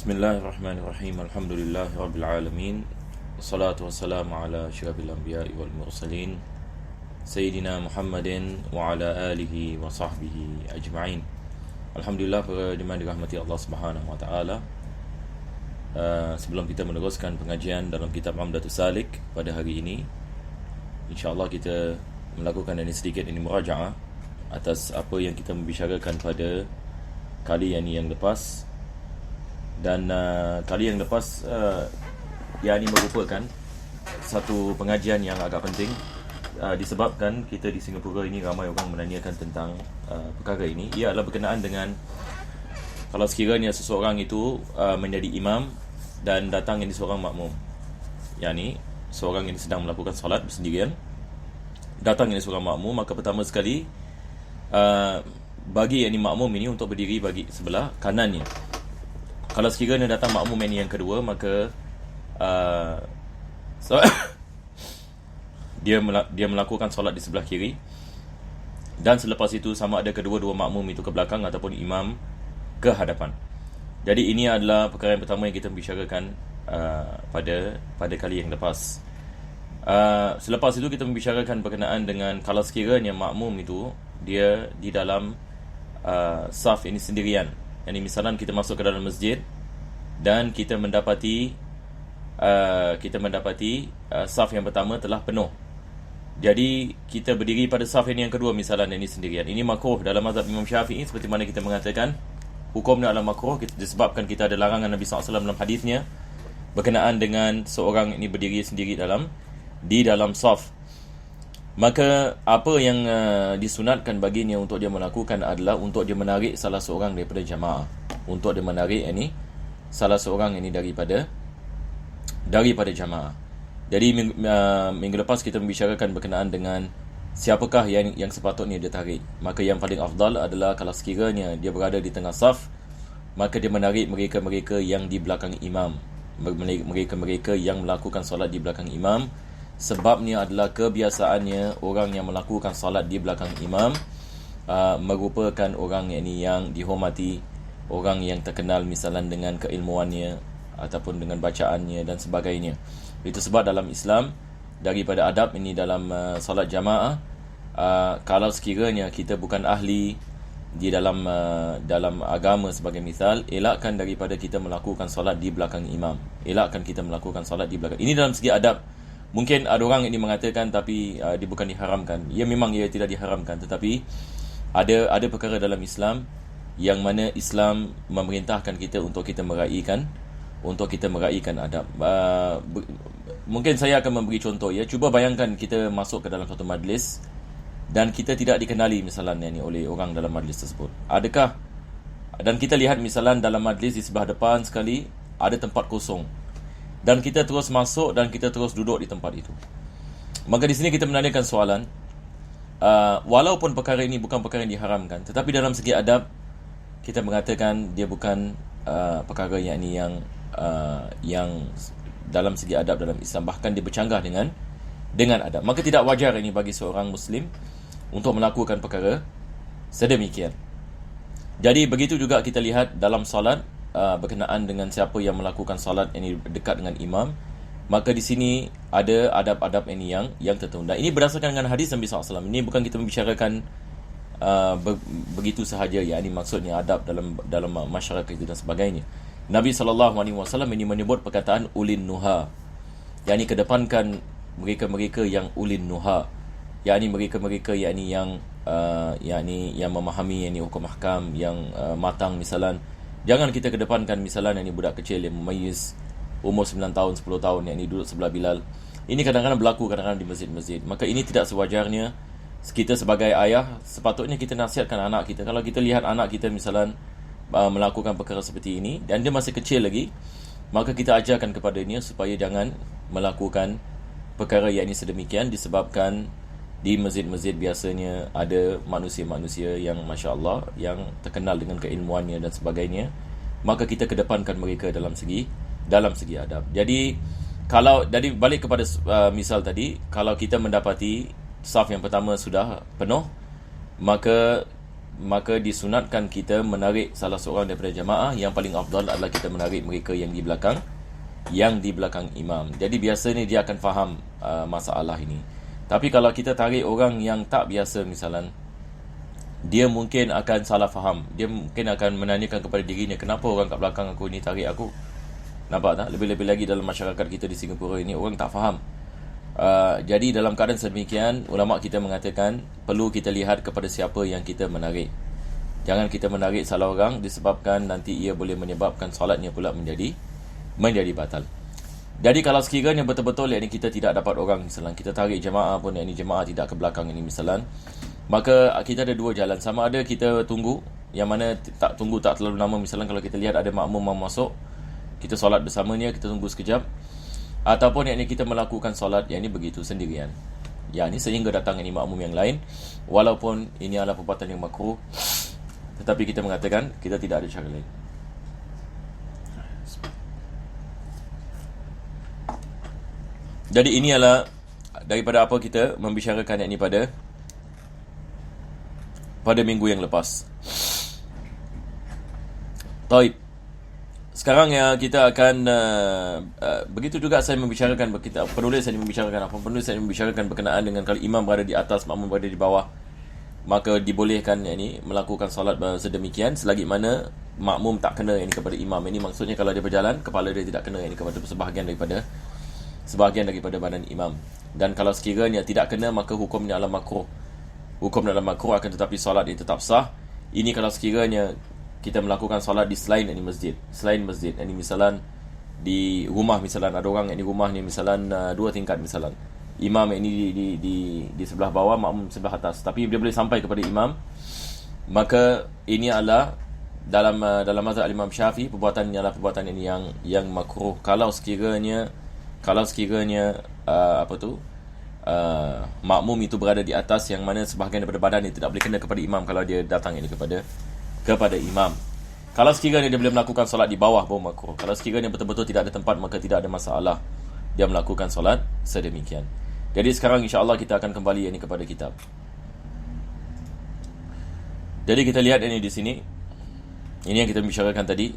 Bismillahirrahmanirrahim. Alhamdulillahirabbil alamin. Wassalatu wassalamu ala asyrafil anbiya'i wal mursalin Sayyidina Muhammadin wa ala alihi wa sahbihi ajma'in. Alhamdulillah, para jemaah dirahmati Allah Subhanahu wa taala. Sebelum kita meneruskan pengajian dalam kitab Umdatus Salik pada hari ini, insya-Allah kita melakukan sedikit murajaah atas apa yang kita membicarakan pada kali yang lepas. Dan kali yang lepas ini merupakan satu pengajian yang agak penting, disebabkan kita di Singapura ini ramai orang menanyakan tentang perkara ini. Ia adalah berkenaan dengan kalau sekiranya seseorang itu menjadi imam dan datang seorang makmum, seorang yang sedang melakukan solat bersendirian, datang seorang makmum, maka pertama sekali bagi makmum ini untuk berdiri bagi sebelah kanannya. Kalau sekiranya datang makmum yang kedua, maka dia melakukan solat di sebelah kiri, dan selepas itu sama ada kedua-dua makmum itu ke belakang ataupun imam ke hadapan. Jadi ini adalah perkara yang pertama yang kita membicarakan pada kali yang lepas. Selepas itu kita membicarakan berkenaan dengan kalau sekiranya makmum itu dia di dalam saf sendirian. Misalnya kita masuk ke dalam masjid dan kita mendapati saf yang pertama telah penuh. Jadi kita berdiri pada saf yang kedua misalnya sendirian. Ini makruh dalam mazhab Imam Syafi'i, seperti mana kita mengatakan hukumnya adalah makruh disebabkan kita ada larangan Nabi SAW dalam hadisnya berkenaan dengan seorang ini berdiri sendiri di dalam saf. Maka apa yang disunatkan baginya untuk dia melakukan adalah untuk dia menarik salah seorang daripada jamaah, untuk dia menarik salah seorang daripada jamaah. Jadi minggu lepas kita membicarakan berkenaan dengan siapakah yang sepatutnya dia tarik. Maka yang paling afdal adalah kalau sekiranya dia berada di tengah saf, maka dia menarik mereka-mereka yang di belakang imam, mereka-mereka yang melakukan solat di belakang imam. Sebabnya adalah kebiasaannya orang yang melakukan salat di belakang imam merupakan orang yang dihormati, orang yang terkenal misalnya dengan keilmuannya ataupun dengan bacaannya dan sebagainya. Itu sebab dalam Islam, daripada adab dalam salat jamaah, kalau sekiranya kita bukan ahli di dalam agama sebagai misal, elakkan daripada kita melakukan salat di belakang imam. Elakkan kita melakukan salat di belakang. Ini dalam segi adab. Mungkin ada orang ini mengatakan tapi dia bukan diharamkan. Ya, memang ia tidak diharamkan, tetapi ada perkara dalam Islam yang mana Islam memerintahkan kita untuk kita meraihkan adab. Mungkin saya akan memberi contoh ya. Cuba bayangkan kita masuk ke dalam satu majlis dan kita tidak dikenali misalnya oleh orang dalam majlis tersebut. Adakah dan kita lihat misalnya dalam majlis di sebelah depan sekali ada tempat kosong, dan kita terus masuk dan kita terus duduk di tempat itu. Maka di sini kita menanyakan soalan, walaupun perkara ini bukan perkara yang diharamkan, tetapi dalam segi adab kita mengatakan dia bukan perkara yang dalam segi adab dalam Islam, bahkan dia bercanggah dengan adab. Maka tidak wajar bagi seorang Muslim untuk melakukan perkara sedemikian. Jadi begitu juga kita lihat dalam salat, berkenaan dengan siapa yang melakukan salat dekat dengan imam, maka di sini ada adab-adab yang tertentu. Dan ini berdasarkan dengan hadis Nabi SAW. Ini bukan kita membicarakan begitu sahaja. Ini maksudnya adab dalam masyarakat itu dan sebagainya. Nabi SAW ini menyebut perkataan ulin nuha, yakni kedepankan mereka-mereka yang ulin nuha, yakni mereka-mereka yang memahami hukum ahkam yang matang misalnya. Jangan kita kedepankan misalnya budak kecil yang memayis umur 9 tahun, 10 tahun yang duduk sebelah Bilal. Ini kadang-kadang berlaku di masjid-masjid. Maka ini tidak sewajarnya. Kita sebagai ayah sepatutnya kita nasihatkan anak kita. Kalau kita lihat anak kita misalnya melakukan perkara seperti ini dan dia masih kecil lagi, maka kita ajarkan kepadanya supaya jangan melakukan perkara yang ini sedemikian, disebabkan di masjid-masjid biasanya ada manusia-manusia yang Masya Allah, yang terkenal dengan keilmuannya dan sebagainya. Maka kita kedepankan mereka dalam segi adab. Jadi balik kepada misal tadi, kalau kita mendapati saf yang pertama sudah penuh, maka maka disunatkan kita menarik salah seorang daripada jamaah. Yang paling afdal adalah kita menarik mereka yang di belakang imam. Jadi biasa ni dia akan faham masalah ini. Tapi kalau kita tarik orang yang tak biasa misalan, dia mungkin akan salah faham. Dia mungkin akan menanyakan kepada dirinya, kenapa orang kat belakang aku ni tarik aku? Nampak tak? Lebih-lebih lagi dalam masyarakat kita di Singapura ini, orang tak faham. Jadi dalam keadaan sedemikian, ulama kita mengatakan perlu kita lihat kepada siapa yang kita menarik. Jangan kita menarik salah orang, disebabkan nanti ia boleh menyebabkan solatnya pula menjadi batal. Jadi kalau sekiranya betul-betul yakni kita tidak dapat orang, misalnya kita tarik jemaah pun yakni jemaah tidak ke belakang ini misalnya, maka kita ada dua jalan. Sama ada kita tunggu, yang mana tak tunggu tak terlalu lama, misalnya kalau kita lihat ada makmum mau masuk, kita solat bersamanya, kita tunggu sekejap. Ataupun yakni kita melakukan solat yakni begitu sendirian, yakni sehingga datang ini makmum yang lain, walaupun ini adalah perbuatan yang makruh, tetapi kita mengatakan kita tidak ada cara lain. Jadi ini adalah daripada apa kita membicarakan yakni pada minggu yang lepas. Taib. Sekarang kita akan begitu juga saya membicarakan, penulis saya membicarakan berkenaan dengan kalau imam berada di atas, makmum berada di bawah, maka dibolehkan yakni melakukan solat sedemikian selagi mana makmum tak kena yakni kepada imam. Ini maksudnya kalau dia berjalan, kepala dia tidak kena yakni kepada sebahagian daripada badan imam. Dan kalau sekiranya tidak kena, maka hukumnya adalah makruh. Hukum dalam makruh, akan tetapi solat dia tetap sah. Ini kalau sekiranya kita melakukan solat di selain masjid. Ini misalan di rumah, misalan ada orang yang di rumah ni misalan 2 tingkat misalan. Imam ini di sebelah bawah, makmum sebelah atas. Tapi dia boleh sampai kepada imam. Maka ini adalah dalam mazhab Imam Syafi'i, perbuatan ini adalah perbuatan ini yang makruh. Kalau sekiranya makmum itu berada di atas, yang mana sebahagian daripada badan dia tidak boleh kena kepada imam kalau dia datang ini kepada imam. Kalau sekiranya dia boleh melakukan solat di bawah, baru makruh. Kalau sekiranya betul-betul tidak ada tempat, maka tidak ada masalah dia melakukan solat sedemikian. Jadi sekarang insya-Allah kita akan kembali ini kepada kitab. Jadi kita lihat ini di sini. Ini yang kita bicarakan tadi.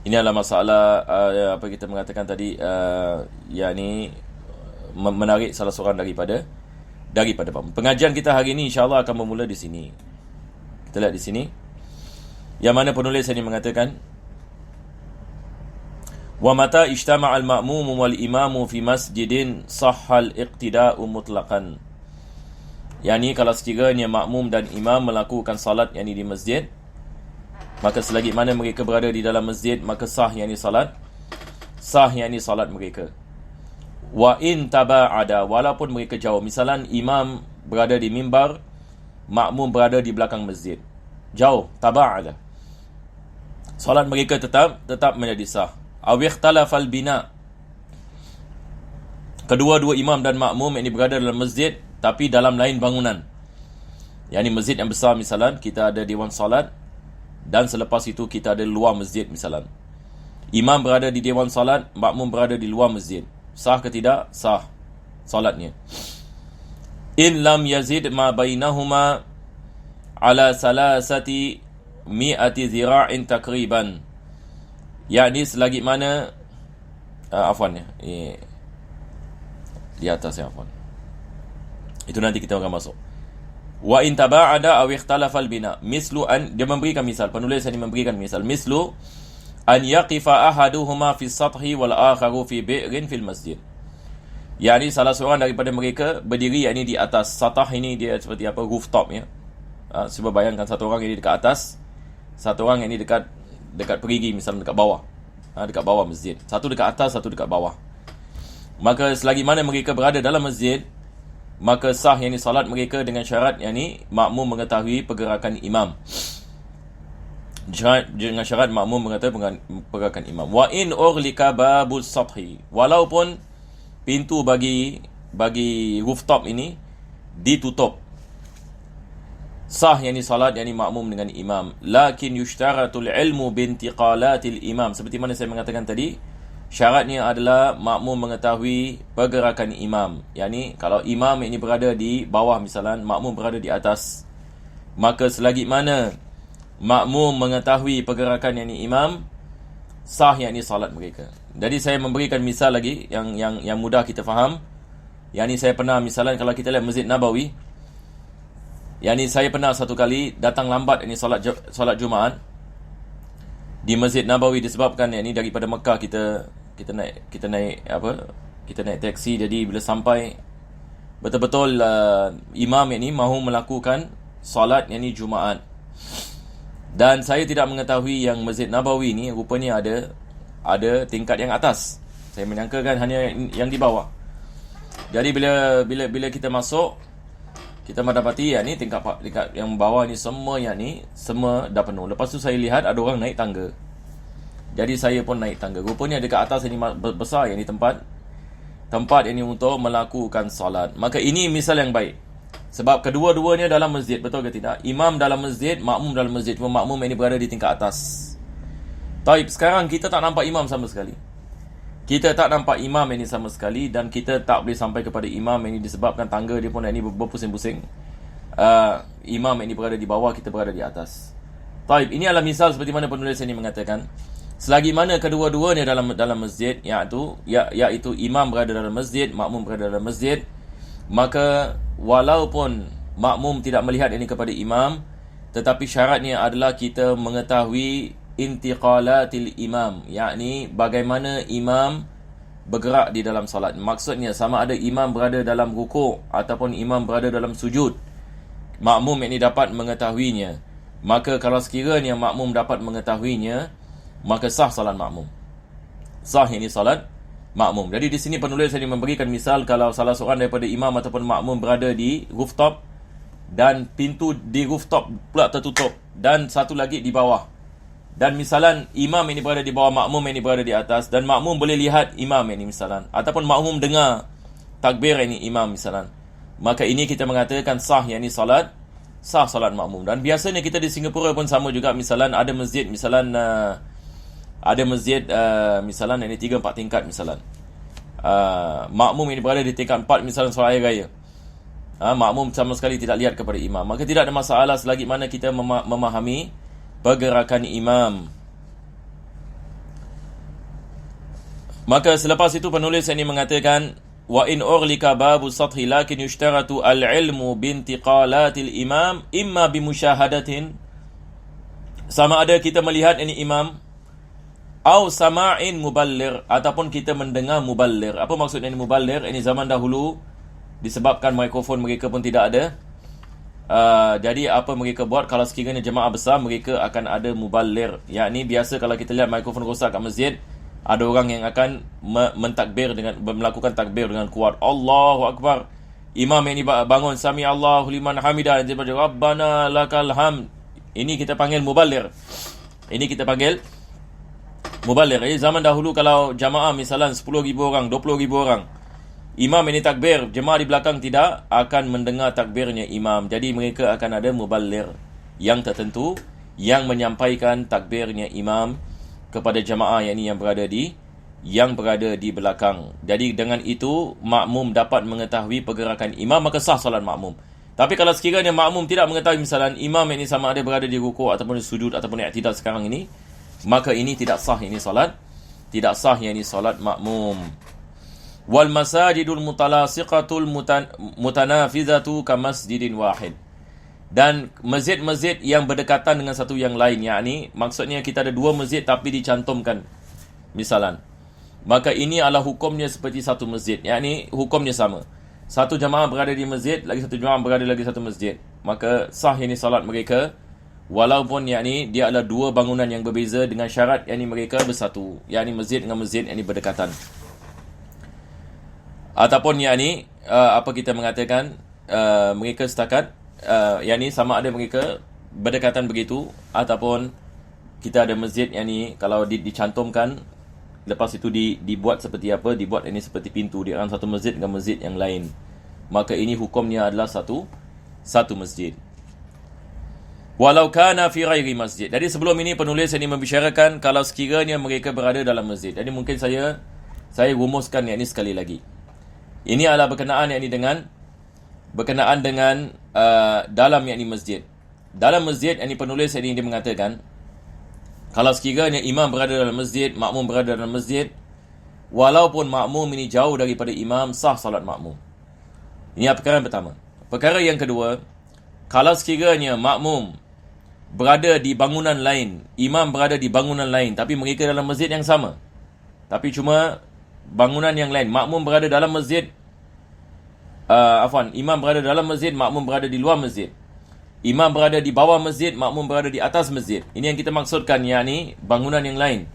Ini adalah masalah apa kita mengatakan tadi, yakni menarik salah seorang daripada pengajian kita hari ini insya-Allah akan bermula di sini. Kita lihat di sini, yang mana penulis ini mengatakan, wa mata ijtama'a al-ma'mum wal imamu fi masjidin sahhal iqtida'u mutlaqan. Yani kalau sekiranya makmum dan imam melakukan salat yakni di masjid, maka selagi mana mereka berada di dalam masjid, maka sah yakni salat mereka. Wa in taba'ada, walaupun mereka jauh. Misalan imam berada di mimbar, makmum berada di belakang masjid, jauh, taba'ada, solat mereka tetap menjadi sah. Aw ikhtalafal bina, kedua-dua imam dan makmum ini berada dalam masjid tapi dalam lain bangunan. Yani masjid yang besar, misalan kita ada dewan solat, dan selepas itu kita ada luar masjid misalan. Imam berada di dewan solat, makmum berada di luar masjid. Sah ke tidak? Sah solatnya. In lam yazid ma bainahuma ala salasati mi'ati zira'in takriban. Yakni selagi mana di atas itu nanti kita akan masuk. Wa in taba'ada aw ikhtalafa al-bina, mislu an, dia memberikan misal, penulis ini memberikan misal, mislu an yaqifa ahaduhuma fi sathi wal akharu fi bi'rin fil masjid. Yani salah seorang daripada mereka berdiri yakni di atas. Satah ini dia seperti rooftop ya. Cuba bayangkan satu orang ini dekat atas, satu orang ini dekat perigi, misalnya dekat bawah. Dekat bawah masjid. Satu dekat atas, satu dekat bawah. Maka selagi mana mereka berada dalam masjid, maka sah yakni salat mereka dengan syarat yakni makmum mengetahui pergerakan imam. Dengan syarat makmum mengetahui pergerakan imam. Wa in urlika babul sathi, walaupun pintu bagi rooftop ini ditutup, sah yakni salat yakni makmum dengan imam. Lakin yushtaratul ilmu bintiqalatil imam, seperti mana saya mengatakan tadi, syaratnya adalah makmum mengetahui pergerakan imam. Yakni kalau imam ini berada di bawah misalan, makmum berada di atas, Maka selagi mana makmum mengetahui pergerakan yakni imam, sah yakni salat mereka. Jadi saya memberikan misal lagi yang mudah kita faham. Yakni saya pernah misalan kalau kita lihat Masjid Nabawi, yakni saya pernah satu kali datang lambat yakni solat Jumaat di Masjid Nabawi disebabkan yakni daripada Mekah kita naik taksi. Jadi bila sampai betul-betul imam yakni mahu melakukan solat yakni Jumaat. Dan saya tidak mengetahui yang Masjid Nabawi ni rupanya ada tingkat yang atas. Saya menyangkakan hanya yang di bawah. Jadi bila kita masuk, kita mendapati ni tingkat yang bawah ni semua dah penuh. Lepas tu saya lihat ada orang naik tangga. Jadi saya pun naik tangga. Rupanya dekat atas ini besar tempat ini untuk melakukan solat. Maka ini misal yang baik. Sebab kedua-duanya dalam masjid, betul ke tidak? Imam dalam masjid, makmum dalam masjid. Cuma makmum ini berada di tingkat atas. Taib, sekarang kita tak nampak imam sama sekali. Kita tak nampak imam ini sama sekali. Dan kita tak boleh sampai kepada imam ini disebabkan tangga dia pun ini berpusing-pusing. Imam ini berada di bawah, kita berada di atas. Taib, ini adalah misal seperti mana penulis ini mengatakan. Selagi mana kedua-duanya dalam masjid, iaitu imam berada dalam masjid, makmum berada dalam masjid, maka walaupun makmum tidak melihat ini kepada imam, tetapi syaratnya adalah kita mengetahui intiqalatil imam, yakni bagaimana imam bergerak di dalam salat. Maksudnya sama ada imam berada dalam rukuk ataupun imam berada dalam sujud, makmum ini dapat mengetahuinya. Maka kalau sekiranya makmum dapat mengetahuinya, maka sah salat makmum. Sah ini salat makmum. Jadi di sini penulis ini memberikan misal kalau salah seorang daripada imam ataupun makmum berada di rooftop dan pintu di rooftop pula tertutup dan satu lagi di bawah. Dan misalan imam ini berada di bawah, makmum ini berada di atas, dan makmum boleh lihat imam ini misalan, ataupun makmum dengar takbir ini imam misalan. Maka ini kita mengatakan sah yakni salat makmum. Dan biasanya kita di Singapura pun sama juga, misalan ada masjid misalan misalan ini 3-4 tingkat misalan. Makmum ini berada di tingkat 4 misalan solat air raya. Makmum sama sekali tidak lihat kepada imam. Maka tidak ada masalah selagi mana kita memahami pergerakan imam. Maka selepas itu penulis ini mengatakan wa in urlika babu sathi lakin yushtaratu al-ilmu bintiqalatil imam imma bimusyahadatin, sama ada kita melihat ini imam, au sama'in muballir, ataupun kita mendengar muballir. Apa maksudnya ini muballir? Ini zaman dahulu disebabkan mikrofon mereka pun tidak ada. Jadi apa mereka buat, kalau sekiranya jemaah besar, mereka akan ada muballir. Yakni biasa kalau kita lihat mikrofon rosak kat masjid, ada orang yang akan mentakbir melakukan takbir dengan kuat, Allahu Akbar. Imam ini bangun, Sami Allahu liman hamidah, dia baca Rabbana lakal hamd. Ini kita panggil muballir. Jadi zaman dahulu kalau jamaah misalan 10,000 orang, 20,000 orang, imam ini takbir, jemaah di belakang tidak akan mendengar takbirnya imam. Jadi mereka akan ada muballir yang tertentu yang menyampaikan takbirnya imam kepada jemaah yang berada di belakang. Jadi dengan itu makmum dapat mengetahui pergerakan imam, maka sah salat makmum. Tapi kalau sekiranya makmum tidak mengetahui misalan imam ini sama ada berada di rukuk ataupun di sujud ataupun i'tidal sekarang ini, maka ini tidak sah salat makmum. Wal masajidul mutalasiqatul mutanafizatu kamasjidin wahid. Dan masjid-masjid yang berdekatan dengan satu yang lain, yakni maksudnya kita ada dua masjid tapi dicantumkan misalan, maka ini adalah hukumnya seperti satu masjid, yakni hukumnya sama. Satu jamaah berada di masjid, lagi satu jamaah berada lagi satu masjid, maka sah salat mereka, walaupun yakni dia adalah dua bangunan yang berbeza, dengan syarat yakni mereka bersatu, yakni masjid dengan masjid yakni berdekatan. Ataupun yakni apa kita mengatakan mereka setakat yakni sama ada mereka berdekatan begitu, ataupun kita ada masjid yakni kalau dicantumkan, lepas itu dibuat seperti apa, dibuat ini seperti pintu di antara satu masjid dengan masjid yang lain, maka ini hukumnya adalah satu masjid. Walau kana fi ghairi masjid. Jadi sebelum ini penulis ini membicarakan kalau sekiranya mereka berada dalam masjid. Jadi mungkin saya rumuskan yakni sekali lagi. Ini adalah berkenaan dengan dalam yakni masjid. dalam masjid, ini penulis ini dia mengatakan, kalau sekiranya imam berada dalam masjid, makmum berada dalam masjid, walaupun makmum ini jauh daripada imam, sah salat makmum. Ini perkara yang pertama. Perkara yang kedua, kalau sekiranya makmum berada di bangunan lain, imam berada di bangunan lain, tapi mereka dalam masjid yang sama, tapi cuma bangunan yang lain, makmum berada dalam masjid, imam berada dalam masjid, makmum berada di luar masjid, imam berada di bawah masjid, makmum berada di atas masjid. Ini yang kita maksudkan, yakni bangunan yang lain.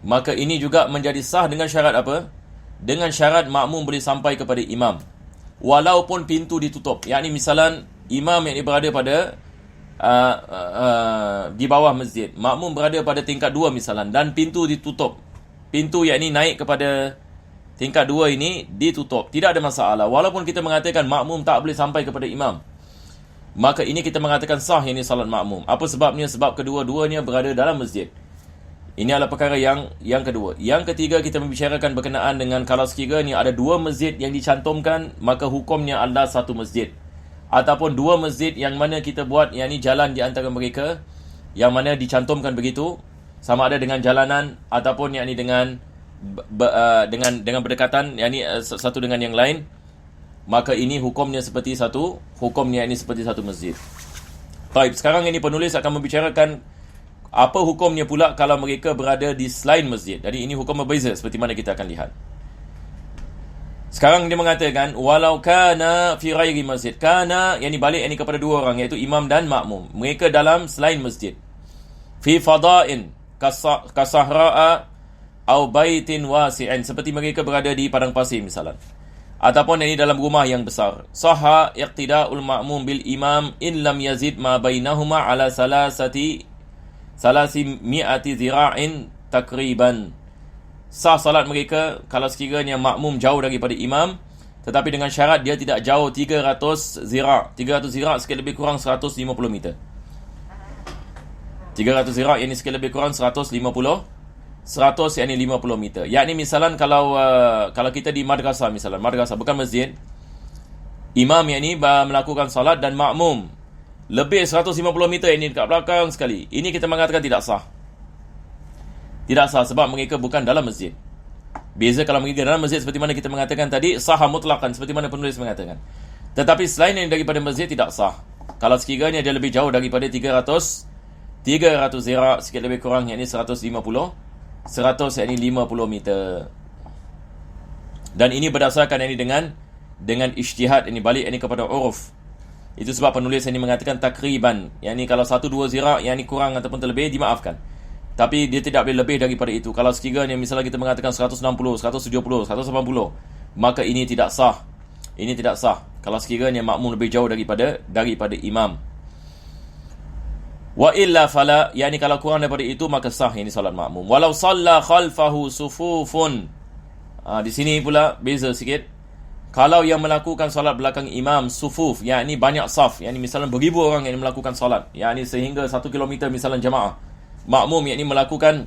Maka ini juga menjadi sah dengan syarat apa? Dengan syarat makmum boleh sampai kepada imam, walaupun pintu ditutup. Yakni misalan imam yang berada pada di bawah masjid, makmum berada pada tingkat 2 misalan, dan pintu ditutup. Pintu yakni naik kepada tingkat 2 ini ditutup. Tidak ada masalah. Walaupun kita mengatakan makmum tak boleh sampai kepada imam, maka ini kita mengatakan sah ini salat makmum. Apa sebabnya? Sebab kedua-duanya berada dalam masjid. Ini adalah perkara yang kedua. Yang ketiga, kita membicarakan berkenaan dengan kalau sekiranya ada 2 masjid yang dicantumkan, maka hukumnya adalah satu masjid. Ataupun 2 masjid yang mana kita buat, yang ini jalan di antara mereka, yang mana dicantumkan begitu, sama ada dengan jalanan ataupun yang ini dengan berdekatan, yang ini satu dengan yang lain, maka ini hukumnya seperti satu masjid. Baik, sekarang ini penulis akan membicarakan apa hukumnya pula kalau mereka berada di selain masjid. Jadi ini hukum berbeza seperti mana kita akan lihat. Sekarang dia mengatakan walau kana fi ghairi masjid. Kana yang balik ini kepada 2 orang, iaitu imam dan makmum. Mereka dalam selain masjid. Fi fada'in kasahra'a au baitin wasi'in, seperti mereka berada di padang pasir misalan, ataupun ini dalam rumah yang besar. Sahha iqtida'ul ma'mum bil imam in lam yazid ma bainahuma ala mi'ati zira'in takriban. Sah salat mereka kalau sekiranya makmum jauh daripada imam, tetapi dengan syarat dia tidak jauh 300 zira'. 300 zira' sikit lebih kurang 150 meter. 300 zira' yang sikit lebih kurang 100 yang 50 meter. Yakni misalan kalau kita di madrasah misalan, madrasah bukan masjid, imam yang ini melakukan salat dan makmum lebih 150 meter ini dekat belakang sekali, ini kita mengatakan tidak sah. Tidak sah sebab mereka bukan dalam masjid. Beza kalau mereka dalam masjid seperti mana kita mengatakan tadi, sah mutlaqan seperti mana penulis mengatakan. Tetapi selain yang daripada masjid tidak sah. Kalau sekiranya dia lebih jauh daripada 300 zira' sikit lebih kurang, yakni 100 yakni 50 meter. Dan ini berdasarkan ini dengan ijtihad, ini balik ini kepada uruf. Itu sebab penulis ini mengatakan takriban, yakni kalau 1-2 zira' yakni kurang ataupun terlebih dimaafkan. Tapi dia tidak boleh lebih daripada itu. Kalau sekiranya misalnya kita mengatakan 160, 170, 180, maka ini tidak sah. Ini tidak sah kalau sekiranya makmum lebih jauh daripada imam. Wa illa fala, yakni kalau kurang daripada itu maka sah ini salat makmum. Walau shalla khalfahu sufufun. Di sini pula beza sikit. Kalau yang melakukan salat belakang imam sufuf, yakni banyak saf, yakni misalnya beribu orang yang melakukan salat, yakni sehingga 1 kilometer misalnya jemaah, makmum yakni melakukan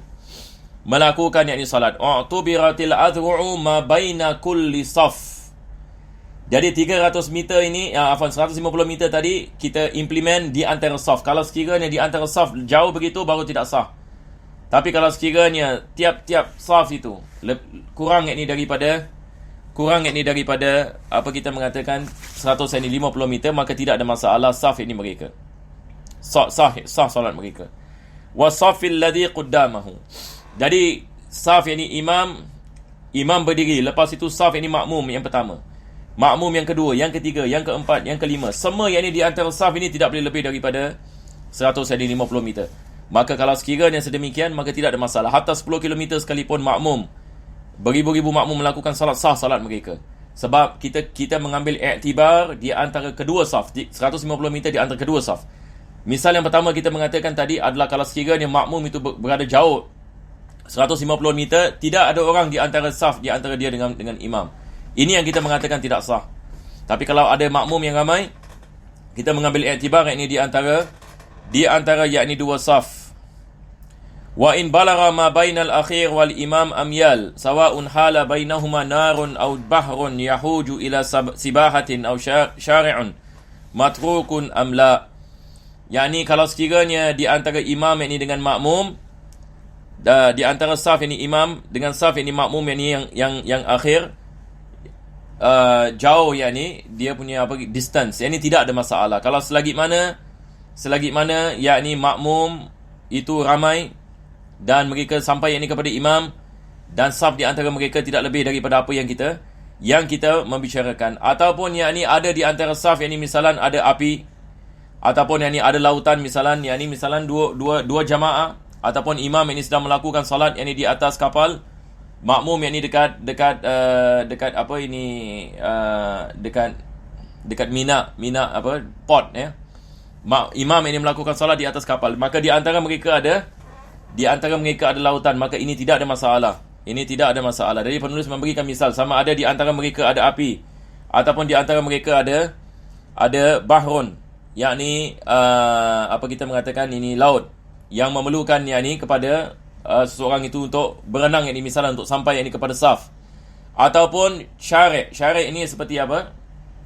yakni salat. U'tubiratil adhu'u ma baina kulli saf. Jadi 300 meter ini, 150 meter tadi kita implement di antara saf. Kalau sekiranya di antara saf jauh begitu baru tidak sah. Tapi kalau sekiranya tiap-tiap saf itu kurang yakni daripada apa kita mengatakan 150 meter, maka tidak ada masalah saf ini mereka. Sah salat mereka. Wasafil ladhi qaddamahu. Jadi saf ini imam berdiri, lepas itu saf ini makmum yang pertama, makmum yang kedua, yang ketiga, yang keempat, yang kelima. Semua yang ini di antara saf ini tidak boleh lebih daripada 150 meter. Maka kalau sekiranya sedemikian, maka tidak ada masalah. Hatta 10 km sekalipun makmum, beribu-ribu makmum melakukan salat, sah salat mereka. Sebab kita mengambil iktibar di antara kedua saf, 150 meter di antara kedua saf. Misal yang pertama kita mengatakan tadi adalah kalau sekiranya makmum itu berada jauh 150 meter, tidak ada orang di antara saf, di antara dia dengan imam. Ini yang kita mengatakan tidak sah. Tapi kalau ada makmum yang ramai, kita mengambil iktibar ini di antara yakni dua saf. Wa in balagha ma bainal akhir wal imam amyal sawa'un hala bainahuma narun aw bahrun yahuju ila sibahatin aw syari'un matrukun am la. yakni kalau sekiranya di antara imam yakni dengan makmum, di antara saf yakni imam dengan saf yakni makmum yakni yang akhir jauh, yakni dia punya distance, yakni tidak ada masalah. Kalau selagi mana yakni makmum itu ramai dan mereka sampai yakni kepada imam dan saf di antara mereka tidak lebih daripada apa yang kita membicarakan, ataupun yakni ada di antara saf yakni misalan ada api, ataupun yakni ada lautan misalan dua jamaah, ataupun imam yakni sedang melakukan salat yakni di atas kapal, makmum yakni dekat mina port ya. Imam yakni melakukan salat di atas kapal, maka di antara mereka ada lautan, maka ini tidak ada masalah. Jadi penulis memberikan misal, sama ada di antara mereka ada api ataupun di antara mereka ada bahrun, yakni kita mengatakan ini laut yang memerlukan yakni kepada seseorang itu untuk berenang, yakni misalnya untuk sampai yakni kepada saf, ataupun syari' ini seperti apa?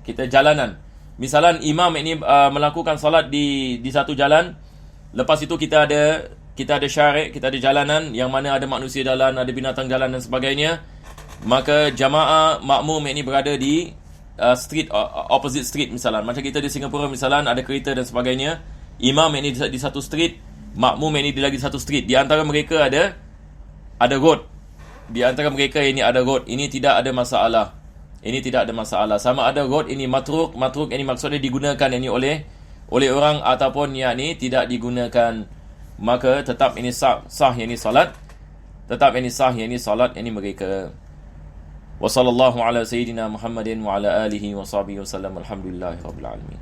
Kita jalanan. Misalan imam ini melakukan salat di satu jalan, lepas itu kita ada syari', kita ada jalanan yang mana ada manusia jalan, ada binatang jalan dan sebagainya. Maka jamaah makmum ini berada di street, opposite street misalan. Macam kita di Singapura misalan ada kereta dan sebagainya. Imam ini di satu street, makmum ini di lagi satu street. Di antara mereka ada road. Di antara mereka ini ada road. Ini tidak ada masalah. Sama ada road ini matruk ini maksudnya digunakan ini oleh orang ataupun yakni tidak digunakan, maka tetap ini sah yakni salat. Ini mereka. Wa sallallahu ala sayyidina Muhammadin wa ala alihi wa sahbihi wasallam. Alhamdulillahirabbil alamin.